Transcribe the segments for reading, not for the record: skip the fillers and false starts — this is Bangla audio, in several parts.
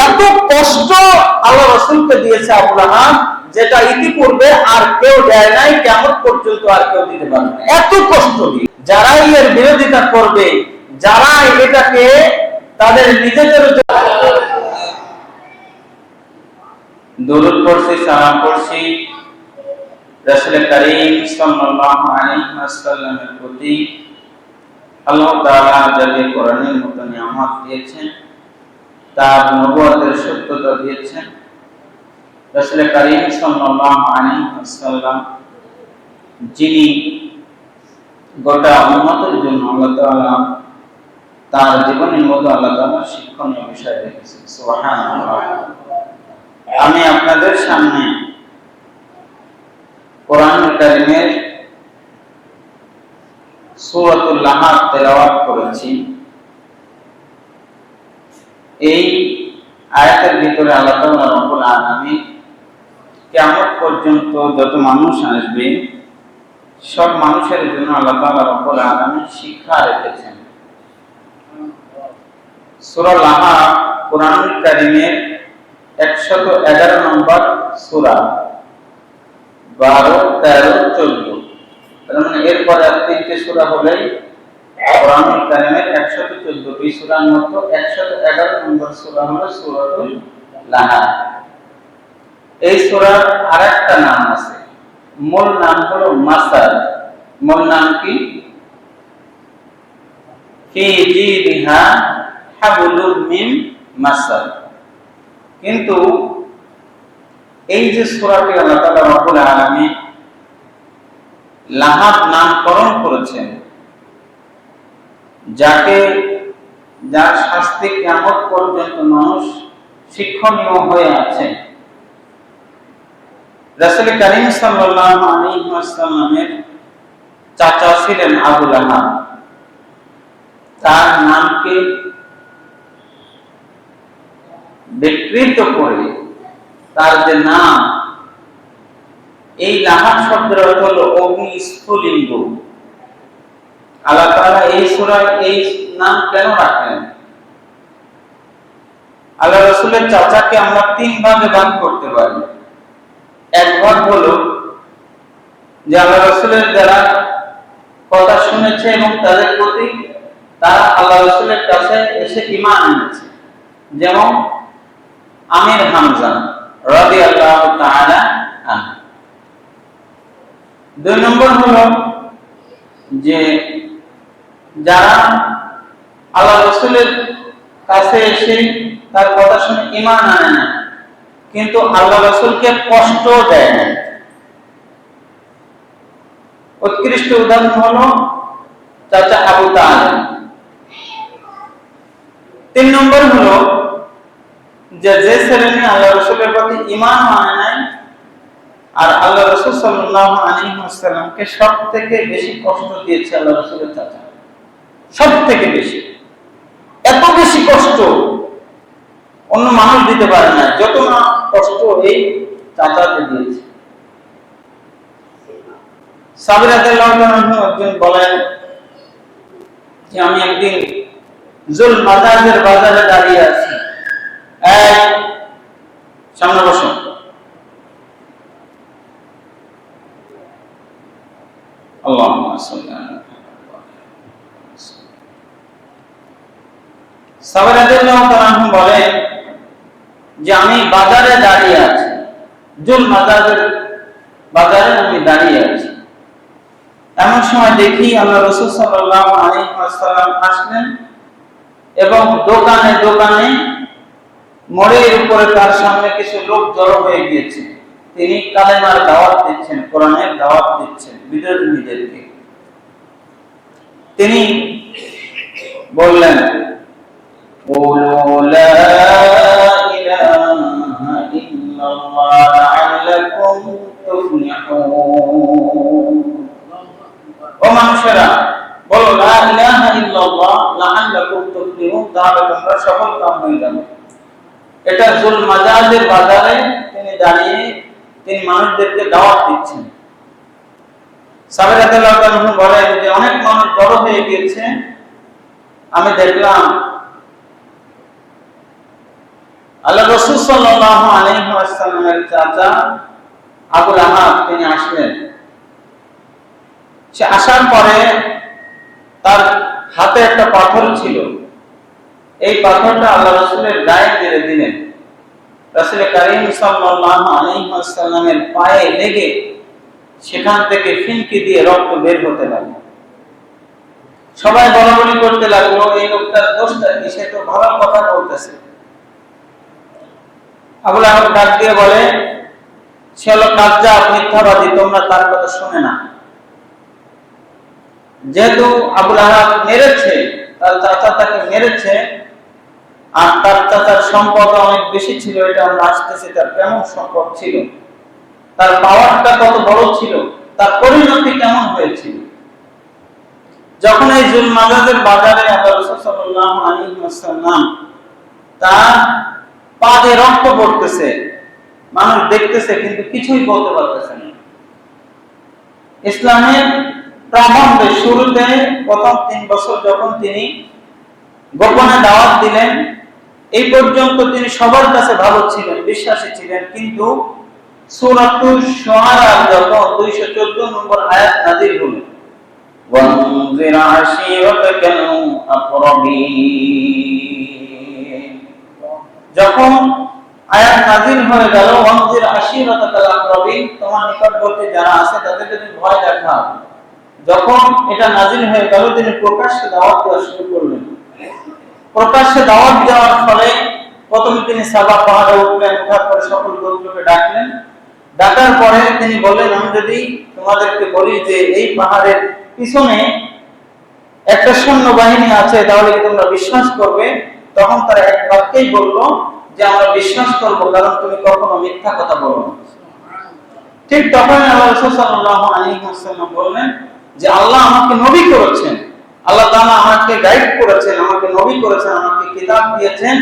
এত কষ্ট আল্লাহ রাসূলকে দিয়েছে আবু লাহাব, যেটা ইতিপূর্বে আর কেউ দেয় নাই, কিয়ামত পর্যন্ত আর কেউ দিতে পারবে না। এত কষ্ট দিয়ে যারাই এর বিরোধিতা করবে, যারা এটাকে তাদের নিজেদের দরুদ পড়ছি, সালাম পড়ছি রাসূল করিম সাল্লাল্লাহু আলাইহি ওয়াসাল্লামের প্রতি। আল্লাহ তাআলা যাকে কোরআনের মতো নিয়ামত দিয়েছেন, তার নবুয়তের সত্যতা দিয়েছেন, রাসূল করিম সাল্লাল্লাহু আলাইহি ওয়াসাল্লাম যিনি গোটা উম্মতের জন্য আল্লাহ তাআলা তার জীবনের মধ্যে আল্লাহ তাআলা শিক্ষণীয় বিষয় রেখেছেন। সুবহানাল্লাহ। আমি আপনাদের সামনে কোরআন কারীমের সূরাতুল লাহাব তেলাওয়াত করেছি। এই আয়াতের ভিতরে আল্লাহ তাআলা রব্বুল আলামিন কিয়ামত পর্যন্ত যত মানুষ আসবে সব মানুষের জন্য আল্লাহ তাআলা রব্বুল আলামিন শিক্ষা রেখেছেন। সূরা লাহাব কোরআন কারীমের 111 নম্বর সূরা, 12, 13, 14। তার মানে এরপর আর তিনটে সূরা হলেই কোরআন কারীমের 114টি সূরার মধ্যে 111 নম্বর সূরা হলো সূরাতুল লাহাব। এই সূরার আরেকটা নাম আছে, মূল নাম হলো মাসাল। মূল নাম কি? ফি জিদিহা হাবলুম মিন মাসাল। কিন্তু এই যে সূরাটি আল্লাহ তাআলা রব্বুল আলামিন লাহাব নামকরণ করেছেন, যার শাস্তি কিয়ামত পর্যন্ত মানুষ শিক্ষণীয় হয়ে আছে। রাসূল করিম সাল্লাল্লাহু আলাইহি ওয়াসাল্লামের চাচা ছিলেন আবু লাহাব। তার নামকে বিকৃত করে তার যে নাম, এই লাহাব শব্দের অর্থ হলো অগ্নিস্ফুলিঙ্গ। আল্লাহ তাআলা এই সূরায় এই নাম কেন রাখলেন? আল্লাহ রাসূলের চাচাকে আমরা তিন ভাগে ভাগ করতে পারি। এক ভাগ হলো যে আল্লাহ রাসূলের যারা কথা শুনেছে এবং তাদের প্রতি তারা আল্লাহ রাসূলের কাছে এসে ঈমান এনেছে, যেমন আমির হামজা রাদিয়াল্লাহু তাআলা আনহু। দুই নম্বর হলো যে যারা আল্লাহ রাসূলের কাছে এসে তার কথা শুনে ঈমান আনে না, কিন্তু আল্লাহ রাসূলকে কষ্ট দেয় না। উৎকৃষ্ট উদাহরণ হলো চাচা আবু তালেব। তিন নম্বর হলো যে ছেলে আল্লাহ রাসূলের প্রতি ঈমান আনে নাই, আর আল্লাহ রাসূল সাল্লাল্লাহু আলাইহি ওয়াসাল্লামকে সবথেকে বেশি কষ্ট দিয়েছে আল্লাহ রাসূলের চাচা, সবথেকে বেশি। এত বেশি কষ্ট অন্য মানুষ দিতে পারে না, যত না কষ্ট এই চাচাকে দিয়েছে। সাবির রাদিয়াল্লাহু আনহু একজন বলেন যে আমি একদিন জুল মাজাজের বাজারে দাঁড়িয়ে আছি। সামনে বসো। আল্লাহুম্মা সাল্লি আলা সাবির রাদিয়াল্লাহু আনহু বলেন যে আমি বাজারে দাঁড়িয়ে আছি, জুল মাজাজের বাজারে আমি দাঁড়িয়ে আছি। এমন সময় দেখি আল্লাহ রাসূল সাল্লাল্লাহু আলাইহি ওয়াসাল্লাম আসলেন এবং দোকানে দোকানে মোড়ের উপরে তার সামনে কিছু লোক জড়ো হয়ে গিয়েছে। তিনি কালেমার দাওয়াত দিচ্ছেন, কোরআনের দাওয়াত দিচ্ছেন বিদ্রোহীদেরকে। তিনি বললেন, قولوا لا إله إلا الله لعلكم تفلحون। ও মানুষেরা, বলো লা ইলাহা ইল্লাল্লাহ লাআল্লাকুম তুফলিহুন, তাহলে তোমরা সফল কাম হয়ে যাবে। এটা জুল মাজাজের বাজারে তিনি দাঁড়িয়ে তিনি মানুষদেরকে দাওয়াত দিচ্ছেন। সাবির রাদিয়াল্লাহু আনহু বলেন যে অনেক মানুষ জড়ো হয়ে গিয়েছে, আমি দেখলাম আল্লাহ রাসূল সাল্লাল্লাহু আলাইহি ওয়াসাল্লামের চাচা আবু লাহাব তিনি আসলেন। সে আসার পরে তার হাতে একটা পাথর ছিল। এই পাথরটা আল্লাহ রাসূলের গায়ে মেরে দিলেন। রাসূল কারীম সাল্লাল্লাহু আলাইহি ওয়াসাল্লামের পায়ে লেগে সেখান থেকে ফিনকি দিয়ে রক্ত বের হতে লাগলো। সবাই বলাবলি করতে লাগলো, এই লোকটার দোষটা কি? সে তো ভালো কথা বলতেছে। আবু লাহাব ডাক দিয়ে বলে, সে হলো কাজ্জাব, মিথ্যাবাদী, তোমরা তার কথা শুনে না। যেহেতু আবু লাহাব মেরেছে, তার চাচা তাকে মেরেছে, আর তার চাচার সম্পদ অনেক বেশি ছিল, এটা আমরা আসতেছি, তার কেমন সম্পদ ছিল, তার পাওয়ারটা কত বড় ছিল, তার পরিণতি কেমন হয়েছিল। যখন এই জুলমাজাদের বাজারে আল্লাহ রাসূল সাল্লাল্লাহু আলাইহি ওয়াসাল্লাম তার পা দিয়ে রক্ত পড়তেছে, মানুষ দেখতেছে কিন্তু কিছুই বলতে পারতেছে না। ইসলামের প্রারম্ভে শুরুতে প্রথম 3 বছর যখন তিনি গোপনে দাওয়াত দিলেন, এই পর্যন্ত তিনি সবার কাছে ভালো ছিলেন, বিশ্বাসী ছিলেন। কিন্তু সূরাতুশ শুআরা যখন 214 নম্বর আয়াত নাযিল হলো, ওয়ানজির আশীরাতাকাল আকরাবিন, যখন আয়াত নাযিল হয়ে গেল, ওয়ানজির আশীরাতাকাল আকরাবিন, তোমার নিকটবর্তী যারা আছে তাদেরকে তুমি ভয় দেখাও। যখন এটা নাযিল হয়ে গেল, তিনি প্রকাশ্যে দাওয়াত দেওয়া শুরু করলেন। প্রকাশ্যে দাওয়াত দেওয়ার ফলে প্রথমে তিনি সাবা পাহাড়ে উঠলেন, ওঠার পরে সকল গোত্রকে ডাকলেন। ডাকার পরে তিনি বললেন, আমি যদি তোমাদেরকে বলি যে এই পাহাড়ের পিছনে একটা সৈন্যবাহিনী আছে, তাহলে কি তোমরা বিশ্বাস করবে? তখন তারা এক বাক্যেই বলল যে আমরা বিশ্বাস করব, কারণ তুমি কখনো মিথ্যা কথা বলো না। ঠিক তখন আল্লাহ রাসূল সাল্লাল্লাহু আলাইহি ওয়াসাল্লাম বললেন যে আল্লাহ আমাকে নবী করেছেন, আল্লাহ তাআলা আমাকে গাইড করেছেন, আমাকে নবী করেছেন, আমাকে কিতাব দিয়েছেন,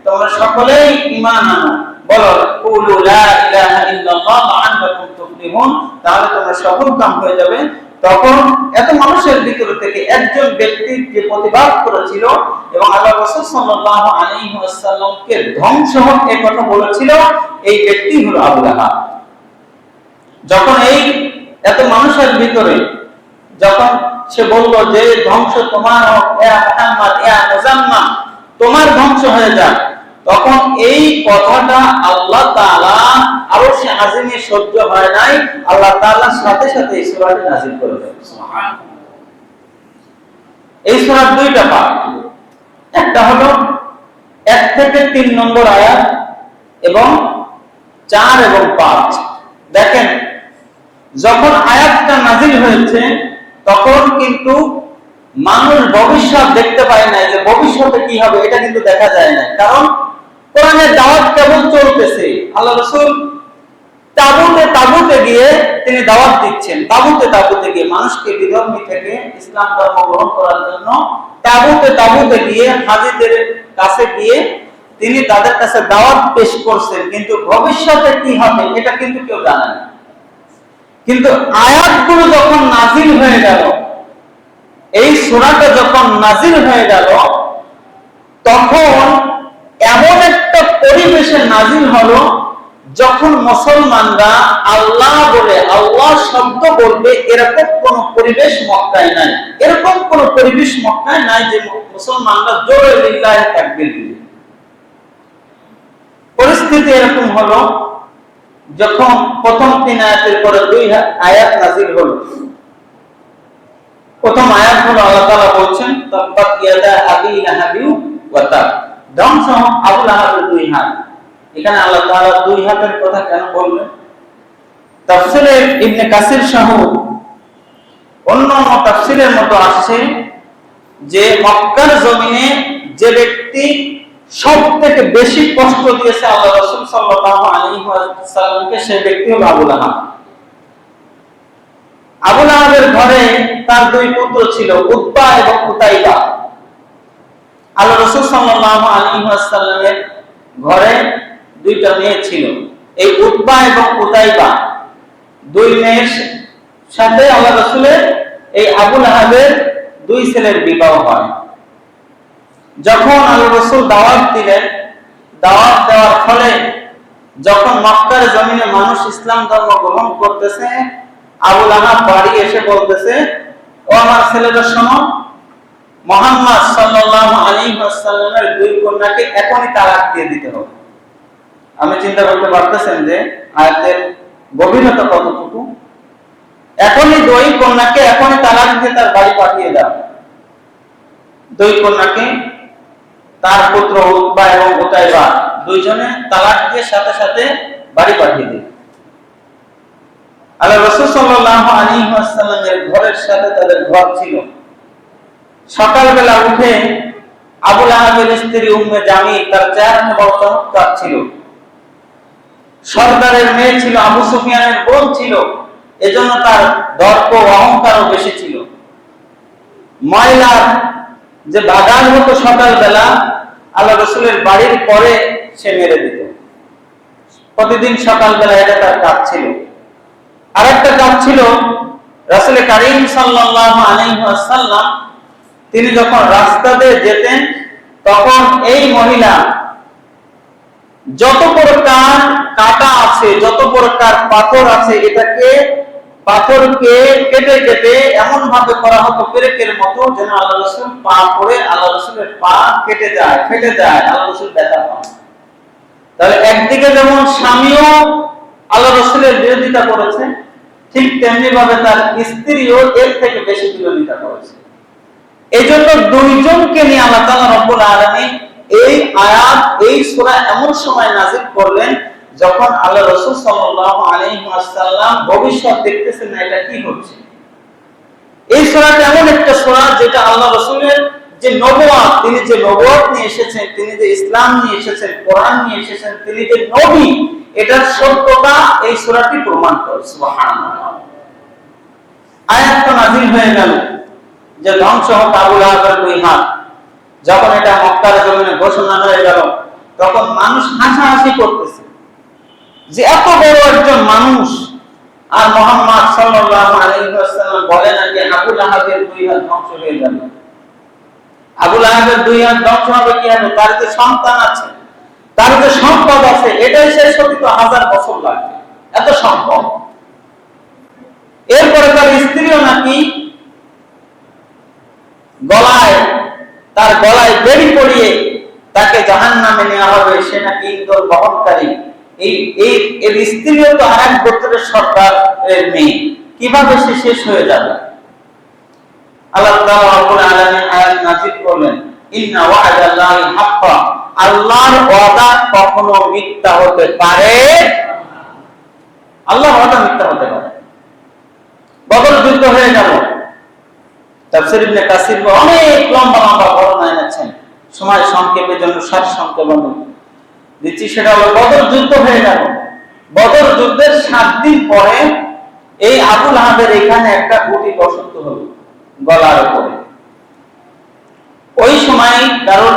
তোমরা সকলেই ঈমান আনো, বলো কুলু লা ইলাহা ইল্লাল্লাহ লাআল্লাকুম তুফলিহুন, তাহলে তোমরা সফল কাম হয়ে যাবে। তখন এত মানুষের ভিতর থেকে একজন ব্যক্তি যে প্রতিবাদ করেছিল এবং আল্লাহ রাসূল সাল্লাল্লাহু আলাইহি ওয়াসাল্লামকে ধ্বংস হোক এই কথা বলেছিল, এই ব্যক্তি হলো আবু লাহাব। যখন এই এত মানুষের ভিতরে যখন সে বলল যে ধ্বংস তোমার হোক, ইয়া মুহাম্মদ, ইয়া মুজাম্মাম, তোমার ধ্বংস হয়ে যাক, তখন এই কথাটা আল্লাহ তাআলা আরশে আজিমে সহ্য হয় নাই, আল্লাহ তাআলার সাথে সাথে এই সূরাটি নাযিল করে দেন। সুবহানাল্লাহ। এই সূরার দুইটা পার্ট, একটা হলো 1 থেকে 3 নম্বর আয়াত এবং 4 এবং 5। দেখেন, যখন আয়াতটা নাযিল হয়েছে তখন কিন্তু মানুষ ভবিষ্যৎ দেখতে পায় না, যে ভবিষ্যতে কি হবে এটা কিন্তু দেখা যায় না, কারণ কোরআনের দাওয়াত কেবল চলতেছে। আল্লাহ রাসূল তাবুতে গিয়ে তিনি দাওয়াত দিচ্ছেন, তাবুতে গিয়ে মানুষকে বিধর্মী থেকে ইসলাম ধর্ম গ্রহণ করার জন্য তাবুতে গিয়ে হাজীদের কাছে গিয়ে তিনি তাদের কাছে দাওয়াত পেশ করছেন, কিন্তু ভবিষ্যতে কি হবে এটা কিন্তু কেউ জানে না। কিন্তু আয়াতগুলো যখন নাযিল হয়ে গেল, এই সূরাটা যখন নাযিল হয়ে গেল, তখন এমন একটা পরিবেশে নাযিল হলো যখন মুসলমানরা আল্লাহ বলে, আল্লাহ শব্দ বলবে, এরকম কোন পরিবেশ মক্কায় নাই। এরকম কোন পরিবেশ মক্কায় নাই যে মুসলমানরা জোরে লিল্লাহি তাকবীর দিবে। পরিস্থিতি এরকম হলো যখন প্রথম 3 আয়াতের পরে 2 আয়াত নাযিল হলো। প্রথম আয়াত হলো আল্লাহ তাআলা বলছেন, তাব্বাত ইয়াদা আবি লাহাবি ওয়া তাব, ধ্বংস হোক আবু লাহাবের 2 হাত। এখানে আল্লাহ তাআলা 2 হাতের কথা কেন বললেন? তাফসীরে ইবনে কাসির সহ অন্য তাফসীরের মতো আসছে যে মক্কার জমিনে যে ব্যক্তি সবথেকে বেশি কষ্ট দিয়েছে আল্লাহ রাসূল সাল্লাল্লাহু আলাইহি ওয়াসাল্লামকে, সেই ব্যক্তি হলো আবু লাহাব। আবু লাহাবের ঘরে তার 2 পুত্র ছিল, উতবা এবং উতাইবা। আল্লাহ রাসূল সাল্লাল্লাহু আলাইহি ওয়াসাল্লামের ঘরে 2টা মেয়ে ছিল। এই উতবা এবং উতাইবা 2 মেয়ের সাথে আল্লাহ রাসূলের এই আবু লাহাবের 2 ছেলের বিবাহ হয়। যখন আল্লাহ রাসূল দাওয়াত দিলেন দাওয়াত দেওয়ার ফলে যখন মক্কার জমিনে মানুষ ইসলাম ধর্ম গ্রহণ করতেছে, আবু লাহাব বাড়ি এসে বলতেছে, ও আমার ছেলেরা শোনো, মুহাম্মদ সাল্লাল্লাহু আলাইহি ওয়াসাল্লামের দুই কন্যাকে এখনই তালাক দিয়ে দিতে হবে। আমি চিন্তা করতে পারতেছেন যে আয়াতের গভীরতা কতটুকু। এখনই দুই কন্যাকে এখনই তালাক দিয়ে তার বাড়ি পাঠিয়ে দাও। দুই কন্যাকে, তার পুত্র উতবা এবং উতাইবা দুইজনে তালাক দিয়ে সাথে সাথে বাড়ি পাঠিয়ে দিল। আল্লাহ রাসূল সাল্লাল্লাহু আলাইহি ওয়াসাল্লামের ঘরের সাথে তাদের ঘর ছিল। সকালবেলা উঠে আবু লাহাবের স্ত্রী উম্মে জামিল, তার চেহারা বড় চমৎকার ছিল, সর্দারের মেয়ে ছিল, আবু সুফিয়ানের বোন ছিল, এজন্য তার দর্প ও অহংকারও বেশি ছিল। ময়লার যে বাগান হতো সকালবেলা আল্লাহ রাসূলের বাড়ির পরে সে মেরে দিত প্রতিদিন সকালবেলা, এটা তার কাজ ছিল। আরেকটা কাজ ছিল, রাসূল কারীম সাল্লাল্লাহু আলাইহি ওয়াসাল্লাম তিনি যখন রাস্তা দিয়ে যেতেন তখন এই মহিলা যত প্রকার কাটা আছে, যত প্রকার পাথর আছে, এটাকে পাথরকে কেটে কেটে এমন ভাবে করা হতো পেরেকের মতো, যেন আল্লাহ রাসূল পা পড়ে আল্লাহ রাসূলের পা কেটে যায়, ফেটে যায়, আল্লাহ রাসূল ব্যথা পান। তাহলে একদিকে যেমন স্বামীও আল্লাহ রাসূলের বিরোধিতা করেছে, ঠিক তেমনি ভাবে তার স্ত্রীও এর থেকে বেশি বিরোধিতা করেছে। এজন্য দুইজনকে নিয়ে আল্লাহ তাআলা রব্বুল আলামিন এই আয়াত, এই সূরা এমন সময় নাযিল করলেন যখন আল্লাহ রাসূল সাল্লাল্লাহু আলাইহি ওয়াসাল্লাম ভবিষ্যৎ দেখতেছেন না এটা কি হচ্ছে। এই সূরাটা এমন একটা সূরা যেটা আল্লাহ রাসূলের যে নবুয়ত, তিনি যে নবুয়ত নিয়ে এসেছেন, তিনি যে ইসলাম নিয়ে এসেছেন, কোরআন নিয়ে এসেছেন, তিনি যে নবী, এটার সত্যতা এই সূরাটি প্রমাণ করে। সুবহানাল্লাহ। আয়াতটা নাযিল হয়ে গেল যে ধ্বংস হোক আবু লাহাবের দুই হাত। যখন এটা মক্কার জমিনে ঘোষণা হয়ে গেল তখন মানুষ হাসাহাসি করতেছে যে এত বড় একজন মানুষ, আর মুহাম্মদ সাল্লাল্লাহু আলাইহি ওয়াসাল্লাম বলে নাকি আবু লাহাবের দুই হাত ধ্বংস হয়ে গেল। আবু লাহাবের দুই হাত ধ্বংস হবে কি হবে? তার যে সন্তান আছে, তার যে সম্পদ আছে, এটাই শেষ হতে তো 1000 বছর লাগবে, এত সম্পদ। এরপরে তার স্ত্রীও নাকি তার গলায় বেড়ি পরিয়ে তাকে জাহান্নামে নেওয়া হবে, সে নাকি ইন্ধন বহনকারী। এর স্ত্রীও তো আরেক গোত্রের সর্দারের মেয়ে, কিভাবে সে শেষ হয়ে যাবে? আল্লাহ তাআলা রব্বুল আলামিন আয়াত নাযিল করলেন, ইন্না ওয়া'দাল্লাহি হাক্কা, আল্লাহর ওয়াদা কখনো মিথ্যা হতে পারে, আল্লাহর ওয়াদা মিথ্যা হতে পারে। বদর যুদ্ধ হয়ে গেল, তাফসীর ইবনে কাসির অনেক লম্বা লম্বা বর্ণনা এনেছেন, সময় সংক্ষেপের জন্য সার সংক্ষেপ দিচ্ছি। সেটা হলো বদর যুদ্ধ হয়ে গেল। বদর যুদ্ধের 7 দিন পরে এই আবু লাহাবের এখানে একটা গুটি বসন্ত হলো গলার উপরে। ওই সময় কারণ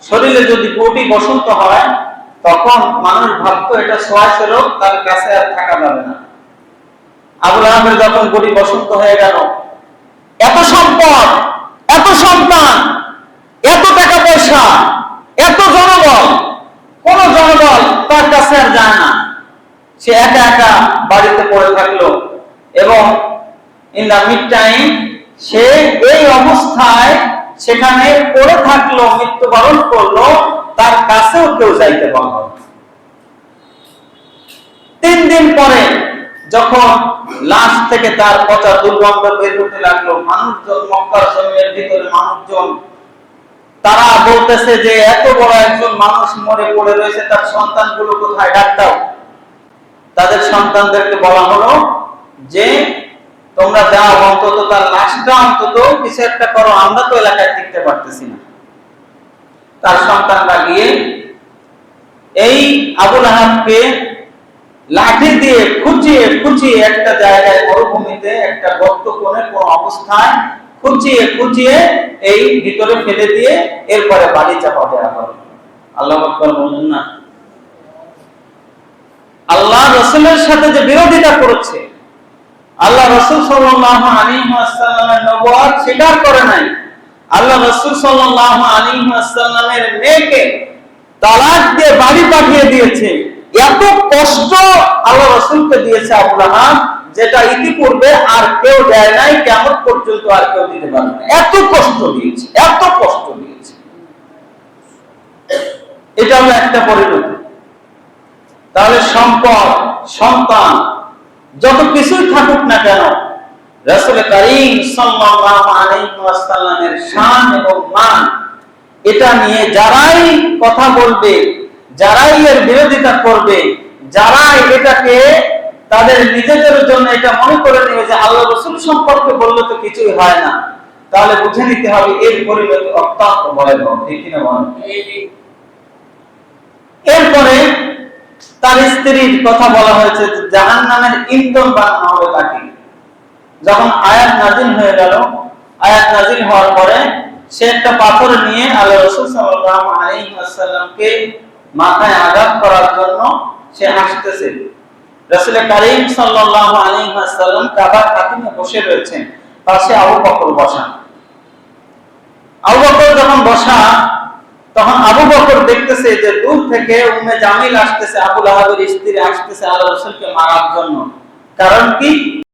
শরীরে যদি গুটি বসন্ত হয় তখন মানুষ ভাবতো এটা সোয়াশে রোগ, তার কাছে আর থাকা যাবে না। আবু লাহাবের যখন গুটি বসন্ত হয়ে গেল, এত সম্পদ, এত সন্তান, এত টাকা পয়সা, এত জনবল, কোন জনবল তার কাছে আর যায় না। সে একা একা বাড়িতে পড়ে থাকলো এবং ইন দা মিড টাইম সে এই অবস্থায় সেখানে পড়ে থাকলো, মৃত্যুবরণ করলো, তার কাছেও কেউ যাইতে পারল না। 3 দিন পরে যখন লাশ থেকে তার পচা দুর্গন্ধ বের হতে লাগলো, মানুষজন, মক্কার জমির ভিতরে মানুষজন, তারা বলতেছে যে এত বড় একজন মানুষ মরে পড়ে রয়েছে, তার সন্তানগুলো কোথায়, ডাক দাও। তাদের সন্তানদেরকে বলা হলো যে তোমরা যাও, অন্তত তার লাশটা অন্তত কিছু একটা করো, আমরা তো এলাকায় টিকতে পারতেছি না। তার সন্তানরা গিয়ে এই আবু লাহাবকে লাঠি দিয়ে খুঁচিয়ে খুঁচিয়ে একটা জায়গায়, মরুভূমিতে একটা গর্ত কোণে কোন অবস্থায় খুঁচিয়ে খুঁচিয়ে এই ভিতরে ফেলে দিয়ে এরপরে বাড়ি চাপা দেওয়া হলো। আল্লাহু আকবার বলুন না। আল্লাহ রাসূলের সাথে যে বিরোধিতা করেছে, আল্লাহ রাসূল সাল্লাল্লাহু আলাইহি ওয়াসাল্লামের নবুয়ত স্বীকার করে নাই, আল্লাহ রাসূল সাল্লাল্লাহু আলাইহি ওয়াসাল্লামের মেয়েকে তালাক দিয়ে বাড়ি পাঠিয়ে দিয়েছে। এত কষ্ট আল্লাহ রাসূলকে দিয়েছে আবু লাহাব, যেটা ইতিপূর্বে আর কেউ দেয় নাই, কিয়ামত পর্যন্ত আর কেউ দিতে পারবে না। এত কষ্ট দিয়েছে, এত কষ্ট দিয়েছে। এটা হলো একটা পরিণতি। তাহলে সম্পদ, সন্তান, যত কিছুই থাকুক না কেন, রাসূল কারীম সাল্লাল্লাহু আলাইহি ওয়াসাল্লামের শান এবং মান, এটা নিয়ে যারাই কথা বলবে, যারাই এর বিরোধিতা করবে, যারাই এটাকে তাদের নিজেদের জন্য এটা মনে করে নেবে যে আল্লাহ রাসূল সম্পর্কে বললে তো কিছুই হয় না, তাহলে বুঝে নিতে হবে এর পরিণতি অত্যন্ত ভয়াবহ। ঠিক কিনা বলেন? এরপরে তার স্ত্রীর কথা বলা হয়েছে, জাহান্নামের ইন্ধন বানানো হবে তাকে। যখন আয়াত নাযিল হয়ে গেল, আয়াত নাযিল হওয়ার পরে সে একটা পাথর নিয়ে আল্লাহ রাসূল সাল্লাল্লাহু আলাইহি ওয়াসাল্লামকে মাথায় আঘাত করার জন্য সে হাসতেছে। রাসূল কারীম সাল্লাল্লাহু আলাইহি ওয়াসাল্লাম কাবার খাতিমে বসে রয়েছেন, পাশে আবু বকর বসা। আবু বকর যখন বসা, তখন আবু বকর দেখতেছে যে দূর থেকে উম্মে জামিল আসতেছে, আবু লাহাবের স্ত্রী আসতেছে আল্লাহ রাসূলকে মারার জন্য। কারণ কি?